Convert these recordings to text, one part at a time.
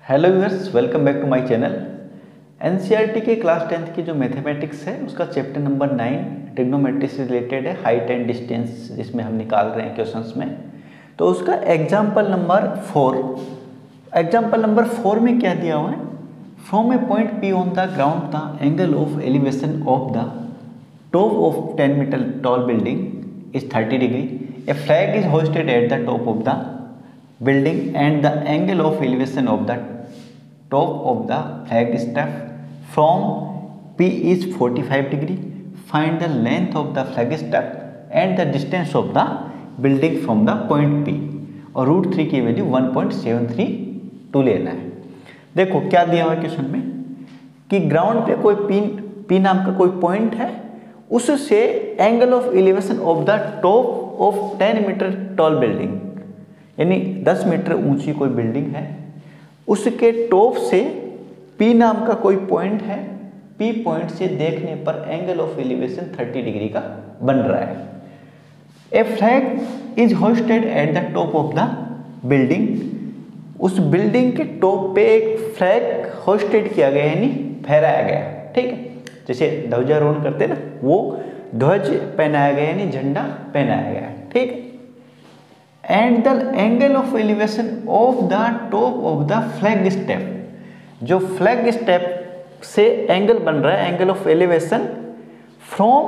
Hello viewers, welcome back to my channel. NCERT के class 10th की जो mathematics है उसका चैप्टर नंबर 9 ट्रिग्नोमेट्री से रिलेटेड है, हाइट एंड डिस्टेंस, जिसमें हम निकाल रहे हैं क्वेश्चंस में। तो उसका एग्जाम्पल नंबर 4 में क्या दिया हुआ है? From a point P on the ground the angle of elevation of the top of 10 meter tall building is 30 degree. A flag is hosted at the top of the building and the angle of elevation of the top of the flag step from P is 45 degree. Find the length of the flag step and the distance of the building from the point P और root 3 की value 1.732 लेना है। देखो क्या दिया हुआ है question में कि ग्राउंड पे कोई P नाम का कोई पॉइंट है, उससे angle of elevation of the top of 10 meter tall building, यानी 10 मीटर ऊंची कोई बिल्डिंग है, उसके टॉप से P नाम का कोई पॉइंट है, P पॉइंट से देखने पर एंगल ऑफ एलिवेशन 30 डिग्री का बन रहा है। A flag is hosted at the top of the building, उस बिल्डिंग के टॉप पे एक फ्लैग होस्टेड किया गया, यानी फहराया गया। ठीक है, जैसे ध्वजारोहण करते ना, वो ध्वज पहनाया गया, यानी झंडा पहनाया गया। ठीक है, and the angle of elevation of the top of the flag step, जो फ्लैग स्टेप से एंगल बन रहा है, angle of elevation from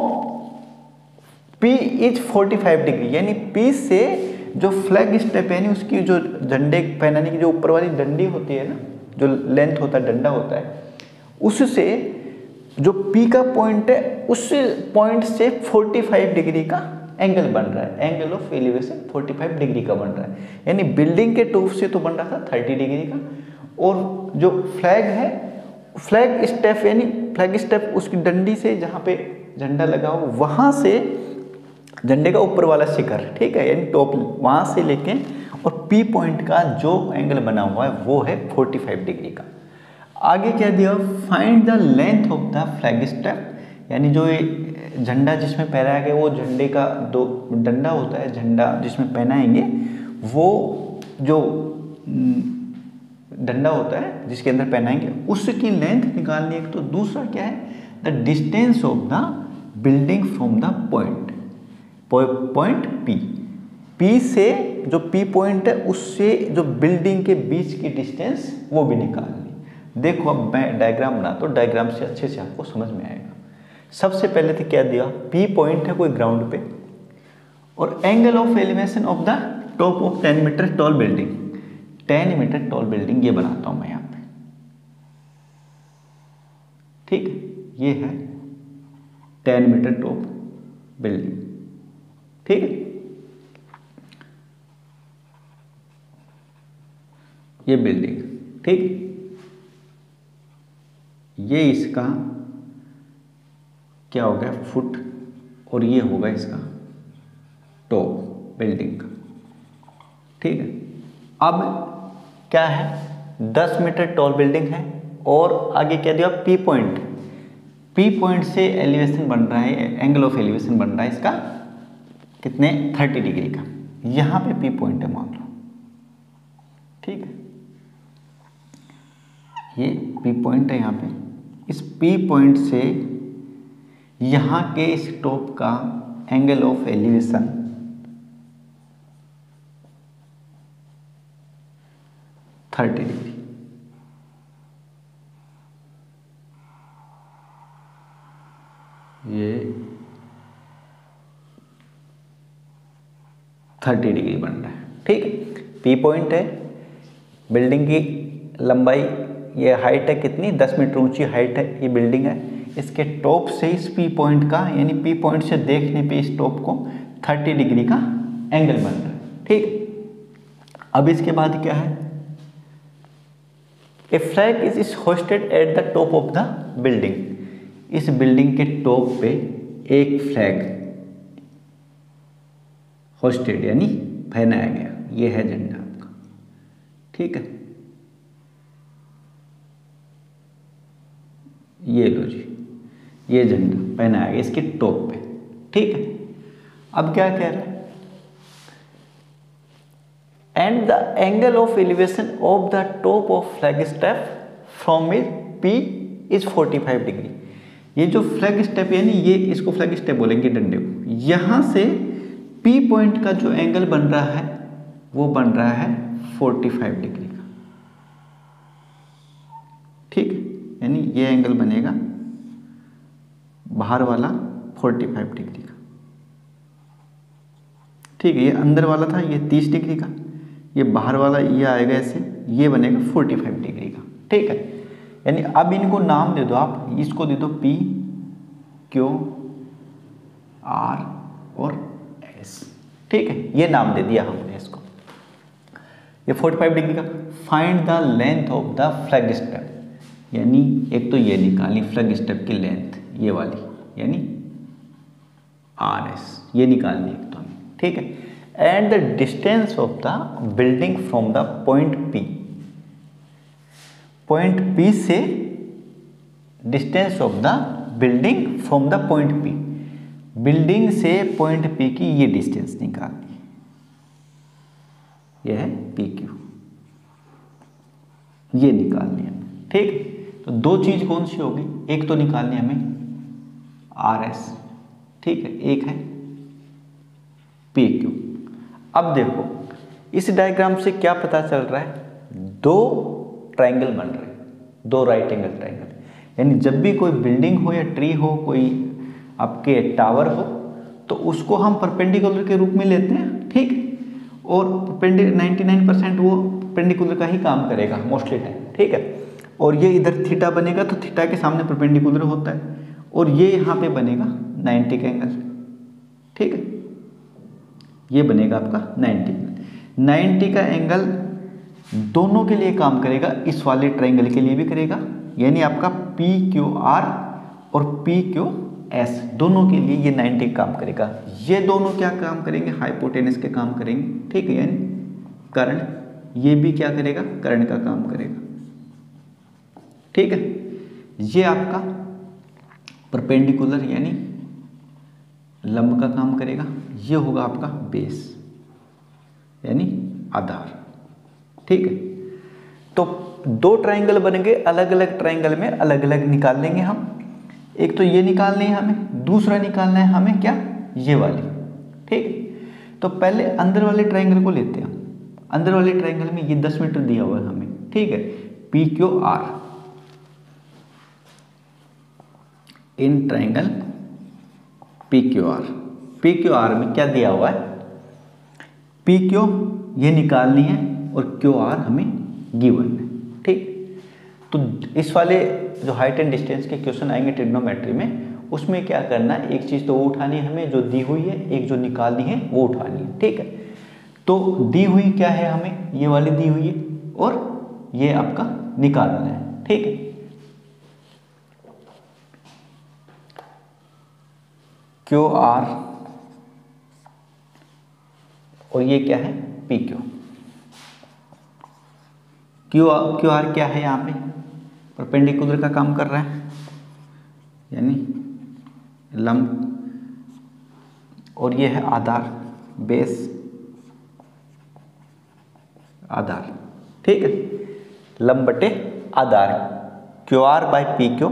P is 45 degree, यानी P से जो फ्लैग स्टेप है, यानी उसकी जो झंडे पहनाने की जो ऊपर वाली डंडी होती है ना, जो लेंथ होता है, डंडा होता है, उससे जो P का पॉइंट है, उस पॉइंट से 45 डिग्री का एंगल बन रहा है। एंगल ऑफ एलिवेशन 45 डिग्री का बन रहा है, यानी बिल्डिंग के टॉप से तो बन रहा था 30 डिग्री का, और जो फ्लैग है, फ्लैग स्टेप यानी फ्लैग स्टेप उसकी डंडी से जहाँ पे झंडा लगा हो, वहाँ से झंडे का ऊपर वाला शिखर, ठीक है, यानी टॉप, वहाँ से लेके और P पॉइंट का जो एंगल बना हुआ है वो है 45 डिग्री का। आगे क्या दिया? Find the length of the flag step, यानी जो झंडा जिसमें पहनाया गया, वो झंडे का दो डंडा होता है, झंडा जिसमें पहनाएंगे, वो जो डंडा होता है जिसके अंदर पहनाएंगे, उसकी लेंथ निकालनी है। तो दूसरा क्या है? The distance of the building from the point P से जो P पॉइंट है, उससे जो बिल्डिंग के बीच की डिस्टेंस वो भी निकालनी। देखो अब मैं डायग्राम बनाता हूँ, डायग्राम से अच्छे से आपको समझ में आएगा। सबसे पहले तो क्या दिया? P पॉइंट है कोई ग्राउंड पे, और angle of elevation of the top of 10 meter tall building, 10 meter tall building ये बनाता हूं मैं यहां पे। ठीक है, ये है 10 मीटर टॉप बिल्डिंग। ठीक है, ये बिल्डिंग, ठीक, ये इसका क्या हो गया? फुट, और ये होगा इसका टॉप बिल्डिंग का। ठीक है, अब क्या है? 10 मीटर टॉल बिल्डिंग है, और आगे क्या दिया? P पॉइंट, P पॉइंट से एलिवेशन बन रहा है, एंगल ऑफ एलिवेशन बन रहा है इसका कितने? 30 डिग्री का। यहां पे P पॉइंट है, मान लो। ठीक है, ये P पॉइंट है यहां पे। इस P पॉइंट से यहां के इस टॉप का एंगल ऑफ एलिवेशन 30 डिग्री। ये 30 डिग्री बन रहा है। ठीक है, P पॉइंट है, बिल्डिंग की लंबाई, ये हाइट है कितनी? 10 मीटर ऊंची हाइट है, ये बिल्डिंग है। इसके टॉप से इस P पॉइंट का, यानी P पॉइंट से देखने पे इस टॉप को 30 डिग्री का एंगल बन रहा है। ठीक, अब इसके बाद क्या है? A flag is hosted at the top of the building, इस बिल्डिंग के टॉप पे एक फ्लैग होस्टेड यानी पहनाया गया, ये है झंडा आपका। ठीक है, ये लो जी, ये झंडा पहनाया गया इसके टॉप पे। ठीक है, अब क्या कह रहा है? And the angle of elevation of the top of flag step from P is 45 degree. ये जो फ्लैग स्टेप यानी ये इसको फ्लैग स्टेप बोलेंगे डंडे को, यहाँ से P पॉइंट का जो एंगल बन रहा है वो बन रहा है 45 डिग्री का, ठीक है। यानी ये एंगल बनेगा बाहर वाला 45 डिग्री का, ठीक है। ये अंदर वाला था ये 30 डिग्री का, ये बाहर वाला ये आएगा ऐसे, ये बनेगा 45 डिग्री का, ठीक है। यानी अब इनको नाम दे दो आप, इसको दे दो P, Q, R और S, ठीक है। ये नाम दे दिया हमने इसको। ये 45 डिग्री का। Find the length of the flag step, यानी एक तो ये निकाली फ्लैग स्टेप की लेंथ ये वाली, यानी RS ये निकालनी एक तो, ठीक है। And the distance of the building from the point P से distance of the building from the point P, building से पॉइंट P की ये डिस्टेंस निकालनी है, यह है PQ, ये निकालनी है, ठीक। तो दो चीज कौन सी होगी, एक तो निकालनी है हमें RS, ठीक है, एक है PQ। अब देखो इस डायग्राम से क्या पता चल रहा है, दो ट्रायंगल बन रहे हैं, दो राइट एंगल ट्रायंगल। यानी जब भी कोई बिल्डिंग हो या ट्री हो, कोई आपके टावर हो, तो उसको हम परपेंडिकुलर के रूप में लेते हैं, ठीक। और 99% वो परपेंडिकुलर का ही काम करेगा मोस्टली टाइम, ठीक है। और ये इधर थीटा बनेगा तो थीटा के सामने परपेंडिकुलर होता है, और ये यहाँ पे बनेगा 90 का एंगल, ठीक है। ये बनेगा आपका 90 का एंगल दोनों के लिए काम करेगा, इस वाले ट्रायंगल के लिए भी करेगा, यानी आपका PQR और PQS दोनों के लिए ये 90 काम करेगा। ये दोनों क्या काम करेंगे, हाइपोटेनस के काम करेंगे, ठीक है। यानी करंट, ये भी क्या करेगा, करंट का काम करेगा, ठीक है। ये आपका परपेंडिकुलर यानी लंब का काम करेगा, ये होगा आपका बेस यानी आधार, ठीक है। तो दो ट्रायंगल बनेंगे, अलग अलग ट्रायंगल में अलग अलग निकाल लेंगे हम। एक तो ये निकालनी है हमें, दूसरा निकालना है हमें क्या, ये वाली, ठीक है। तो पहले अंदर वाले ट्रायंगल को लेते हैं। अंदर वाले ट्रायंगल में ये 10 मीटर दिया हुआ है हमें, ठीक है। PQR इन ट्रायंगल PQR में क्या दिया हुआ है, PQ ये निकालनी है और QR हमें गिवन है, ठीक। तो इस वाले जो हाइट एंड डिस्टेंस के क्वेश्चन आएंगे ट्रिग्नोमेट्री में, उसमें क्या करना है, एक चीज तो वो उठानी है हमें जो दी हुई है, एक जो निकालनी है वो उठानी है, ठीक है। तो दी हुई क्या है हमें, ये वाली दी हुई है, और ये आपका निकालना है, ठीक है। QR और ये क्या है PQ। QR क्या है, यहाँ पे परपेंडिकुलर का काम कर रहा है, यानी लंब, और ये है आधार, बेस आधार, ठीक है। लंब बटे आधार, QR बाय PQ,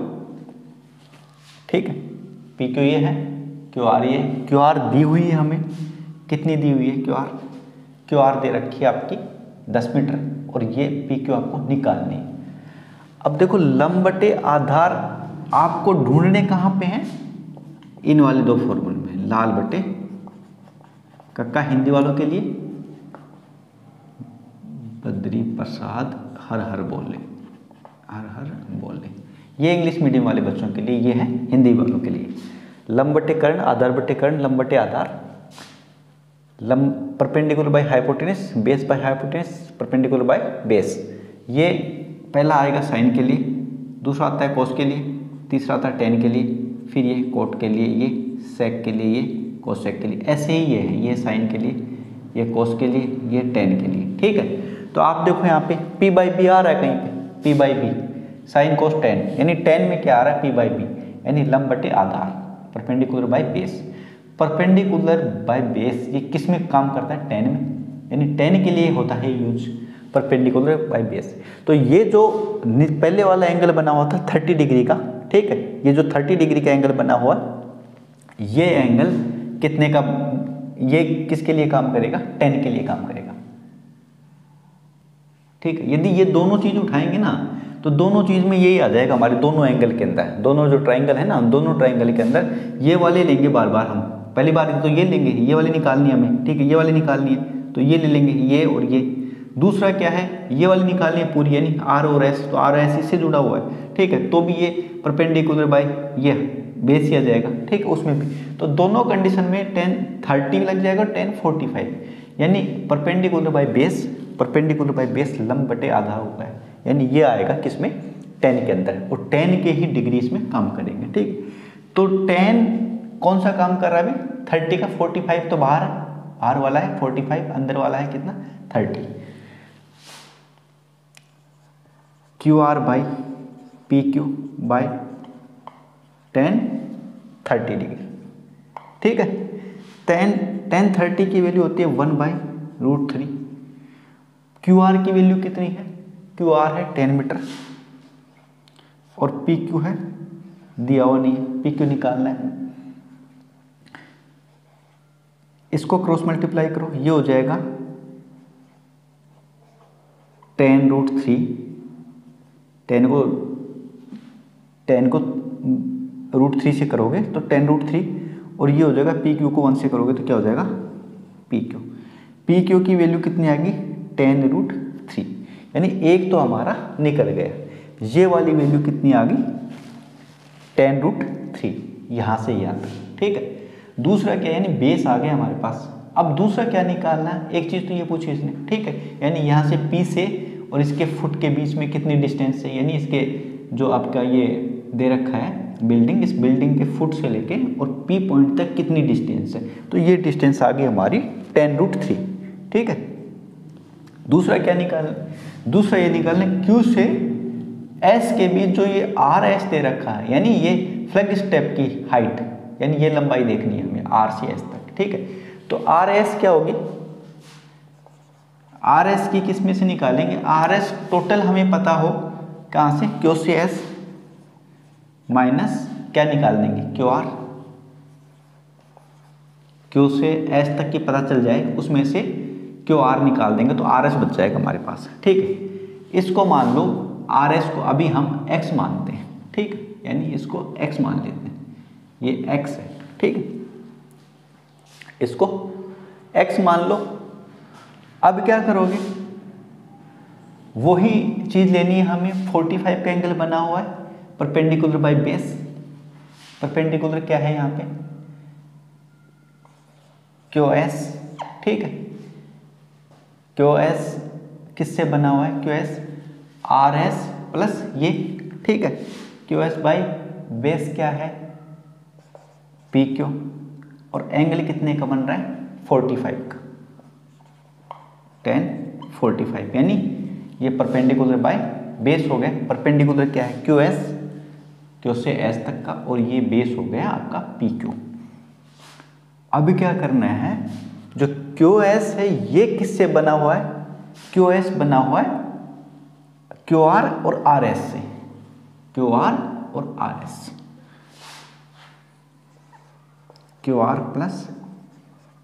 ठीक है। PQ ये है, QR ये, QR दी हुई है हमें, कितनी दी हुई है QR दे रखी है आपकी 10 मीटर, और ये PQ आपको निकालनी है। अब देखो लंब बटे आधार आपको ढूंढने कहाँ पे हैं, इन वाले दो फॉर्मूले में, लाल बटे कक्का हिंदी वालों के लिए, बद्री प्रसाद हर हर बोले, हर हर बोले, ये इंग्लिश मीडियम वाले बच्चों के लिए, ये है हिंदी वालों के लिए। लंब बटे कर्ण, आधार बटे कर्ण, लंब बटे आधार, लंब perpendicular by hypotenuse, base by hypotenuse, perpendicular by base. ये पहला आएगा साइन के लिए, दूसरा आता है कोस के लिए, तीसरा आता है टेन के लिए, फिर ये कोट के लिए, ये सेक के लिए, ये कोसेक के लिए, ऐसे ही ये है, ये साइन के लिए, ये कोस के लिए, ये टेन के लिए, ठीक है। तो आप देखो यहाँ पे P बाई बी आ रहा है कहीं पे, P by B, sine cos tan, यानी टेन में क्या आ रहा है, P बाई बी, यानी लंब बटे आधार, perpendicular by base. Perpendicular by base ये किस में काम करता है, टेन में, यानी टेन के लिए होता है यूज परपेंडिकुलर बाय बेस। तो ये जो पहले वाला एंगल बना हुआ था 30 डिग्री का, ठीक है, ये जो 30 डिग्री का एंगल बना हुआ, ये एंगल कितने का, ये किसके लिए काम करेगा, 10 के लिए काम करेगा, ठीक है। यदि ये दोनों चीज उठाएंगे ना तो दोनों चीज में यही आ जाएगा हमारे दोनों एंगल के अंदर, दोनों जो ट्राइंगल है ना, दोनों ट्राइंगल के अंदर ये वाले लेंगे बार बार हम, पहली बार तो ये लेंगे, ये वाली निकालनी है हमें, ठीक है, ये वाली निकालनी है तो ये ले लेंगे, ये और ये। दूसरा क्या है, ये वाली निकालनी है पूरी, यानी आर और एस, तो आर एस इससे जुड़ा हुआ है, ठीक है, तो भी ये परपेंडिकुलर बाय ये बेस ही आ जाएगा, ठीक है, उसमें भी। तो दोनों कंडीशन में 10 30 लग जाएगा, 10 45, यानी perpendicular by base, perpendicular by base लंब बटे आधा होता है, यानी ये आएगा किसमें, 10 के अंदर, और 10 के ही डिग्री इसमें काम करेंगे, ठीक। तो 10 कौन सा काम कर रहा है अभी, 30 का 45 तो बाहर वाला है 45, अंदर वाला है कितना 30। Q R by P Q by 10 30 degree, ठीक है। 10 30 की वैल्यू होती है 1/√3। क्यू आर की वैल्यू कितनी है, क्यू आर है 10 मीटर और पी क्यू है दिया हुआ नहीं है, पी क्यू निकालना है, इसको क्रॉस मल्टीप्लाई करो, ये हो जाएगा 10√3, 10 को √3 से करोगे तो 10√3, और ये हो जाएगा पी क्यू को 1 से करोगे तो क्या हो जाएगा पी क्यू की वैल्यू कितनी आएगी 10√3, यानी एक तो हमारा निकल गया। ये वाली वैल्यू कितनी आ गई 10√3, यहाँ से यहाँ तक, ठीक है। दूसरा क्या है, यानी बेस आ गया हमारे पास। अब दूसरा क्या निकालना है, एक चीज़ तो ये पूछी इसने, ठीक है, यानी यहाँ से पी से और इसके फुट के बीच में कितनी डिस्टेंस है, यानी इसके जो आपका ये दे रखा है बिल्डिंग, इस बिल्डिंग के फुट से लेके और पी पॉइंट तक कितनी डिस्टेंस है, तो ये डिस्टेंस आ गई हमारी 10√3, ठीक है। दूसरा क्या निकालना, दूसरा ये निकालना क्यू से एस के बीच जो ये आर एस दे रखा है, यानी ये फ्लैग स्टेप की हाइट, यानी ये लंबाई देखनी है हमें आर से एस तक, ठीक है। तो आर एस क्या होगी, आर एस की किस में से निकालेंगे, आर एस टोटल हमें पता हो कहाँ से, क्यू से एस माइनस क्या निकाल देंगे क्यू आर, क्यू से एस तक की पता चल जाए, उसमें से क्यू आर निकाल देंगे तो आर एस बच जाएगा हमारे पास, ठीक है। इसको मान लो आर एस को अभी हम एक्स मानते हैं, ठीक है, यानी इसको एक्स मान लेते हैं, ये एक्स है, ठीक है, इसको एक्स मान लो। अब क्या करोगे, वही चीज लेनी है हमें, 45 का एंगल बना हुआ है परपेंडिकुलर बाय बेस, परपेंडिकुलर क्या है यहाँ पे क्यू एस, ठीक है, क्यू एस किससे बना हुआ है, Q S R S plus ये, ठीक है, क्यू एस बाई बेस क्या है पी क्यू, और एंगल कितने का बन रहा है 45 का, 10 45, यानी ये परपेंडिकुलर बाय बेस हो गया। परपेंडिकुलर क्या है क्यू एस, क्यू से एस तक का, और ये बेस हो गया आपका पी क्यू। अभी क्या करना है, जो क्यू एस है ये किससे बना हुआ है, क्यू एस बना हुआ है क्यू आर और आर एस से, क्यू आर और R S, Q R plus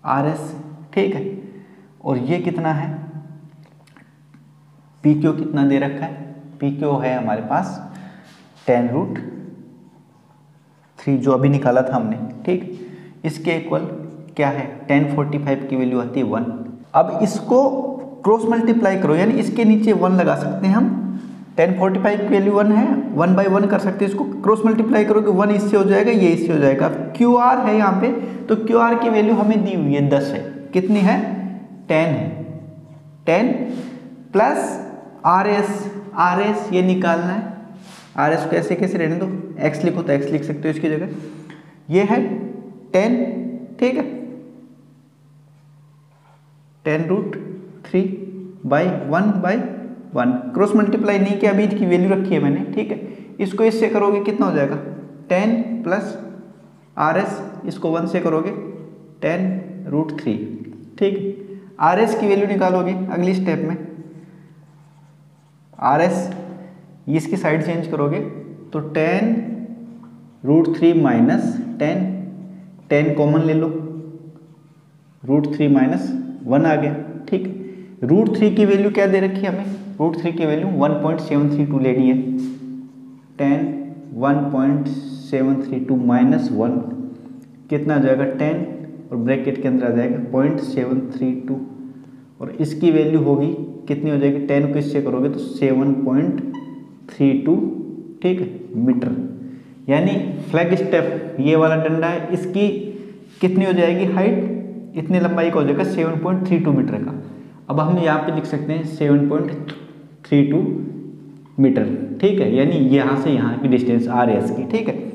R S, ठीक है। और ये कितना है, पी क्यू कितना दे रखा है, पी क्यू है हमारे पास 10√3 जो अभी निकाला था हमने, ठीक, इसके इक्वल क्या है 1045 की वैल्यू आती है 1। अब इसको क्रॉस मल्टीप्लाई करो, यानी इसके नीचे 1 लगा सकते हैं हम, 1045 की वैल्यू 1 है, 1/1 कर सकते हैं, इसको क्रॉस मल्टीप्लाई करोगे 1 इससे हो जाएगा, ये इससे हो जाएगा। अब क्यू आर है यहाँ पे, तो क्यू आर की वैल्यू हमें दी हुई है 10 है, कितनी है 10 है, 10 प्लस आर एस ये निकालना है, आर एस को ऐसे कैसे रहने दो, एक्स लिखो तो एक्स लिख सकते हो इसकी जगह, ये है 10, ठीक है, 10√3/1/1, क्रॉस मल्टीप्लाई नहीं किया, अभी की वैल्यू रखी है मैंने, ठीक है। इसको इससे करोगे कितना हो जाएगा 10 प्लस आर एस, इसको 1 से करोगे 10√3, ठीक है। आर एस की वैल्यू निकालोगे अगली स्टेप में। आर एस इसकी साइड चेंज करोगे तो 10√3 माइनस 10 कॉमन ले लो, √3 माइनस 1 आ गया। ठीक, √3 की वैल्यू क्या दे रखी है हमें, √3 की वैल्यू 1.732 लेनी है। 10 1.732 माइनस 1 कितना आ जाएगा 10 और ब्रैकेट के अंदर आ जाएगा 0.732 और इसकी वैल्यू होगी कितनी हो जाएगी, 10 को इससे करोगे तो 7.32 ठीक है मीटर। यानी फ्लैग स्टेप ये वाला डंडा है, इसकी कितनी हो जाएगी हाइट, इतनी लंबाई का हो जाएगा 7.32 मीटर का। अब हम यहाँ पे लिख सकते हैं 7.32 मीटर। ठीक है, यानी यहाँ से यहाँ की डिस्टेंस आर एस की। ठीक है,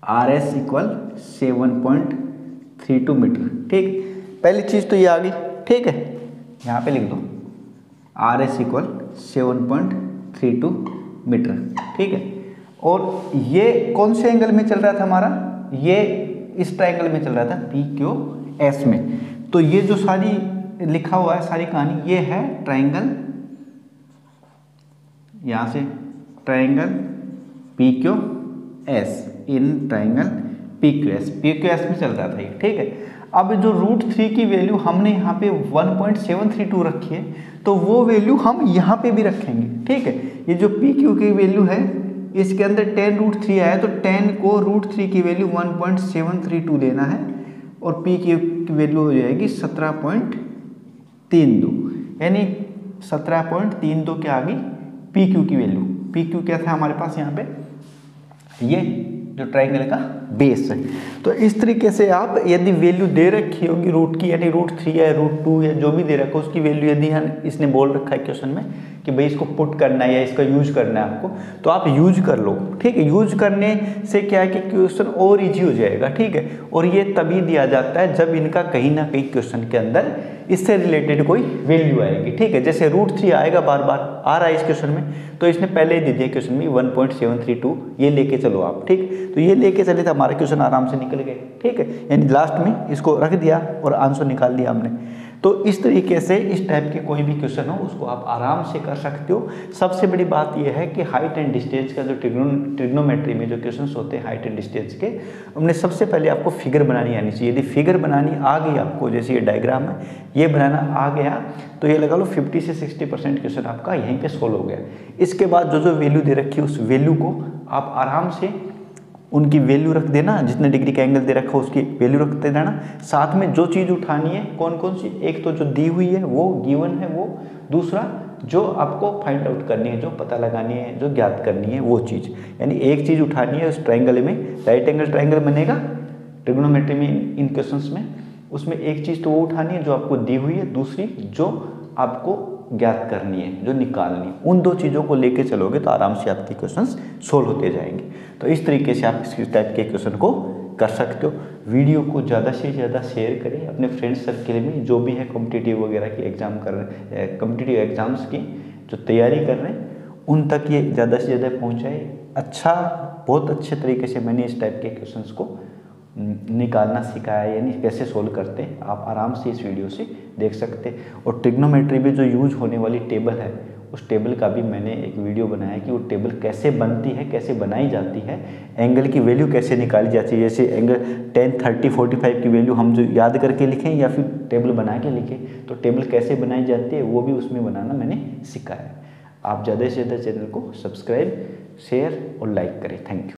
आर एस इक्वल 7.32 मीटर। ठीक, पहली चीज़ तो ये आ गई। ठीक है, यहाँ पे लिख दो आर एस इक्वल 7.32 मीटर। ठीक है, और ये कौन से एंगल में चल रहा था हमारा, ये इस ट्राइंगल में चल रहा था पी क्यू एस में। तो ये जो सारी लिखा हुआ है सारी कहानी, ये है ट्राइंगल, यहाँ से triangle P Q S, in triangle P Q S में चल रहा था ये। ठीक है, अब जो √3 की वैल्यू हमने यहाँ पे 1.732 रखी है, तो वो वैल्यू हम यहाँ पे भी रखेंगे। ठीक है, ये जो पी क्यू की वैल्यू है इसके अंदर 10√3 आया, तो 10 को √3 की वैल्यू 1.732 लेना है और पी क्यू की वैल्यू हो जाएगी 17.32, यानी 17.32 क्या आ गई पी क्यू की वैल्यू। पी क्यू क्या था हमारे पास यहाँ पे, ये जो ट्राइंगल का बेस है। तो इस तरीके से आप यदि वैल्यू दे रखी होगी रूट की, यानी √3 या √2 या जो भी दे रखा है उसकी वैल्यू यदि इसने बोल रखा है क्वेश्चन में कि भाई इसको पुट करना है या इसका यूज करना है आपको, तो आप यूज कर लो। ठीक है, यूज करने से क्या है कि क्वेश्चन और ईजी हो जाएगा। ठीक है, और ये तभी दिया जाता है जब इनका कहीं ना कहीं क्वेश्चन के अंदर इससे रिलेटेड कोई वैल्यू आएगी। ठीक है, जैसे √3 आएगा, बार बार आ रहा है इस क्वेश्चन में, तो इसने पहले ही दे दिया क्वेश्चन में 1.732 ये लेके चलो आप। ठीक, तो ये लेके चले तो हमारा क्वेश्चन आराम से निकल गए। ठीक है, यानी लास्ट में इसको रख दिया और आंसर निकाल लिया हमने। तो इस तरीके से इस टाइप के कोई भी क्वेश्चन हो उसको आप आराम से कर सकते हो। सबसे बड़ी बात यह है कि हाइट एंड डिस्टेंस का जो ट्रिग्नोमेट्री में जो क्वेश्चंस होते हैं हाइट एंड डिस्टेंस के, हमने सबसे पहले आपको फिगर बनानी आनी चाहिए। यदि फिगर बनानी आ गई आपको, जैसे ये डायग्राम है ये बनाना आ गया, तो ये लगा लो 50 से 60% क्वेश्चन आपका यहीं पे सोल्व हो गया। इसके बाद जो जो वैल्यू दे रखी है उस वैल्यू को आप आराम से उनकी वैल्यू रख देना, जितने डिग्री का एंगल दे रखा हो उसकी वैल्यू रखते रहना। साथ में जो चीज़ उठानी है कौन कौन सी, एक तो जो दी हुई है वो गिवन है वो, दूसरा जो आपको फाइंड आउट करनी है, जो पता लगानी है, जो ज्ञात करनी है वो चीज़। यानी एक चीज़ उठानी है उस ट्राइंगल में, राइट एंगल ट्राइंगल बनेगा ट्रिग्नोमेट्री में इन क्वेश्चंस में, उसमें एक चीज़ तो वो उठानी है जो आपको दी हुई है, दूसरी जो आपको ज्ञात करनी है, जो निकालनी है। उन दो चीज़ों को लेके चलोगे तो आराम से आपके क्वेश्चंस सोल्व होते जाएंगे। तो इस तरीके से आप इस टाइप के क्वेश्चन को कर सकते हो। वीडियो को ज़्यादा से ज़्यादा शेयर करें अपने फ्रेंड्स सर्किल में, जो भी है कॉम्पिटिटिव वगैरह की एग्जाम कर रहे हैं, कॉम्पिटिटिव एग्जाम्स की जो तैयारी कर रहे हैं उन तक ये ज़्यादा से ज़्यादा पहुँचाए। अच्छा, बहुत अच्छे तरीके से मैंने इस टाइप के क्वेश्चंस को निकालना सिखाया है, यानी कैसे सोल्व करते हैं आप आराम से इस वीडियो से देख सकते हैं। और ट्रिग्नोमेट्री में जो यूज होने वाली टेबल है उस टेबल का भी मैंने एक वीडियो बनाया है कि वो टेबल कैसे बनती है, कैसे बनाई जाती है, एंगल की वैल्यू कैसे निकाली जाती है। जैसे एंगल 10, 30, 45 की वैल्यू हम जो याद करके लिखें या फिर टेबल बना के लिखें, तो टेबल कैसे बनाई जाती है वो भी उसमें बनाना मैंने सिखाया है। आप ज़्यादा से ज़्यादा चैनल को सब्सक्राइब, शेयर और लाइक करें। Thank you.